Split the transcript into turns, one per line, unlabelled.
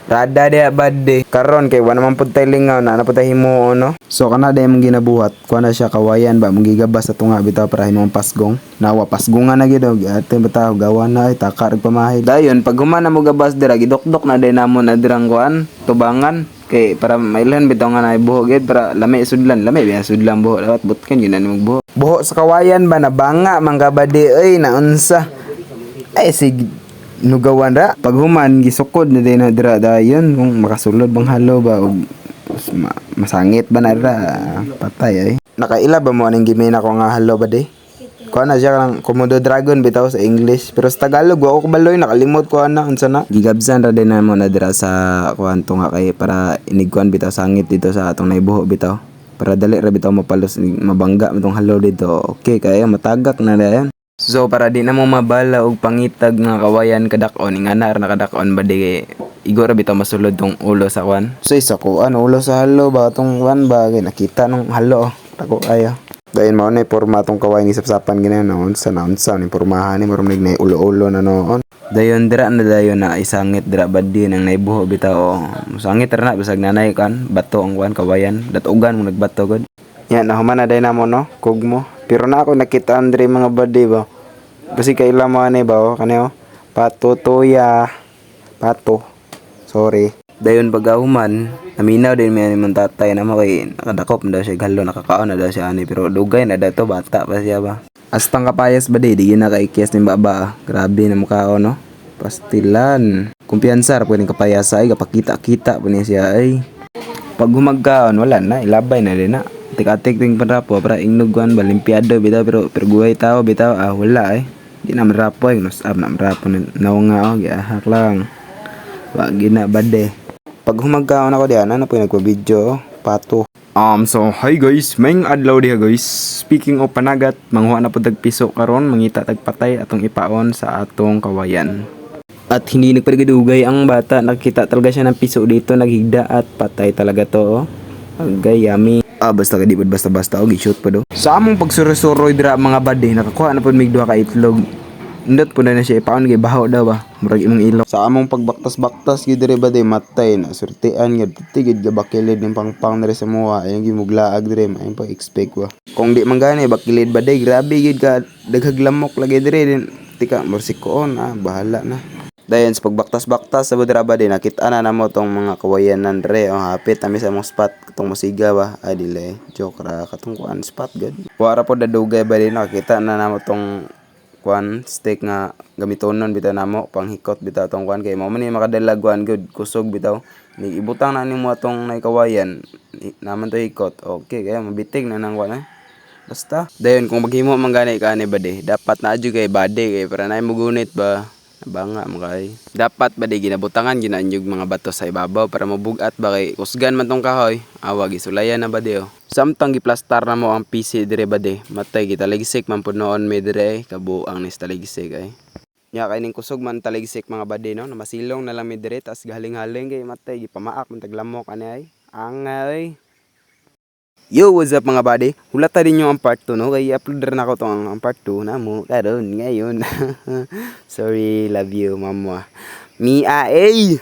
Rada dia bade. Karon kay wala man pud tay lingaw na napud tay himuon no. So kana day mong ginabuhat, kuha na siya kawayan ba mong gigabas sa tunga bitaw para himong pasgong. Nawa pasgungan na gid og ate bitaw gawan na ay takar og pamahid. Dayon pag human na mo gabas dira gidokdok na day namon na dirang kuan, tubangan kay para mailan bitaw nga na buho gid para lami sudlan buho dapat butken yun na nimong buho. Buho sa kawayan ba na banga mangga bade ay naunsa. Ay sig nugawan ra pag human gisukod na din na dira dayon kung makasulod bang halo ba og masangit ba na ra patay ay nakaila ba mo aning gimina ko nga halo ba de kuha na siya kanang Komodo Dragon bitaw sa English pero sa Tagalog wa ko kabaloy nakalimot ko ana unsa na gigabsan ra din na mo na dira sa kuan to nga kay para inigkuan bitaw sangit dito sa atong naibuho bitaw para dali ra bitaw mapalos mabangga itong halo dito okay kaya matagak na dayon. So para di na mo mabala og pangitag nga kawayan kadakon nga na nakadakon ba di igor bitaw masulod tong ulo sa kwan. So isa ko ano ulo sa halo ba tong kwan ba nakita nung halo tako kayo. Dayon mao na porma tong kawayan isap-sapan gina noon sa ni pormahan ni marum na ulo-ulo na noon. Dayon dira na dayon na isangit dira badi nang naibuho bitaw. Musangit ra na bisag nanay kan bato ang kwan kawayan datugan mo nagbato gud. Yan nahuman na day namo no kugmo. Pero na ako nakita andre mga body ba. Kasi kaila mo ani ba o kaneo pato toya pato. Sorry. Dayon pagahuman, naminaw din mi ani mong tatay na mo kay nakadakop na daw siya galo nakakaon na daw siya ani pero dugay na dato bata pa siya ba. Astang kapayas ba di na kay kiyas ni baba. Grabe na mukha no. Pastilan. Kumpiyansa ra pwedeng kapayasa ay kapakita-kita po niya siya ay. Pag humagkaon wala na ilabay na din na. Tik-atik ting panrapo para ingnuguan balimpiado bitaw pero perguay tao bitaw wala di na marapo ay nusab na marapo naw nga giahak lang wag gina bade pag humagkaon ako diyan ano po nagpa-video pato so hi guys maing adlaw diha guys speaking of panagat manghuwa na pud tag piso karon mangita tag patay atong ipaon sa atong kawayan at hindi nagpadigugay ang bata nakita talaga siya ng piso dito naghigda at patay talaga to agay yummy. Basta ka di pud basta-basta og i-shoot pa do. Sa among pagsuroy-suroy dira mga bade nakakuha na pud mig duha ka itlog. Indot pud na siya ipaon kay baho daw ba. Murag imong ilong. Sa among pagbaktas-baktas gid diri bade matay na surtian gid tigid ga bakilid ning pangpang diri sa muha ayong gimuglaag diri may pa expect wa. Kung di man gani bakilid bade grabe gid ka daghag lamok lagi diri din tika morsikoon bahala na. Dayon sa pagbaktas-baktas sa budra ba din nakita na namo tong mga kawayanan re hapit nami sa mong spot katong musiga ba dili joke ra katong kuan spot gud wara pod dadugay ba din nakita na namo tong kuan stick nga gamitonon bitaw namo panghikot bitaw tong kuan kay mao man ni makadalagwan gud kusog bitaw ni ibutang na nimo atong nay kawayan naman to hikot okay kaya mabitig na nang kuan basta dayon kung maghimo man gani kani ba di dapat na adyo kay body kay para nay mugunit ba banga mo kay dapat ba di ginabutangan ginaanyog mga bato sa ibabaw para mabugat ba kay kusgan man tong kahoy awag isulayan na ba di samtang giplastar na mo ang PC dire ba di matay gitaligsik man pud noon may dire kabuang ni taligsik ay nya kay ning kusog man taligsik mga badi no na masilong na lang mi dire tas galing-haling kay matay gipamaak man taglamok ani ay angay. Yo, what's up mga buddy? Hulata din yung ang part 2, no? Kaya i-upload rin ako itong ang part 2 na mo. Karoon, ngayon. Sorry, love you, mama. Mia, eh!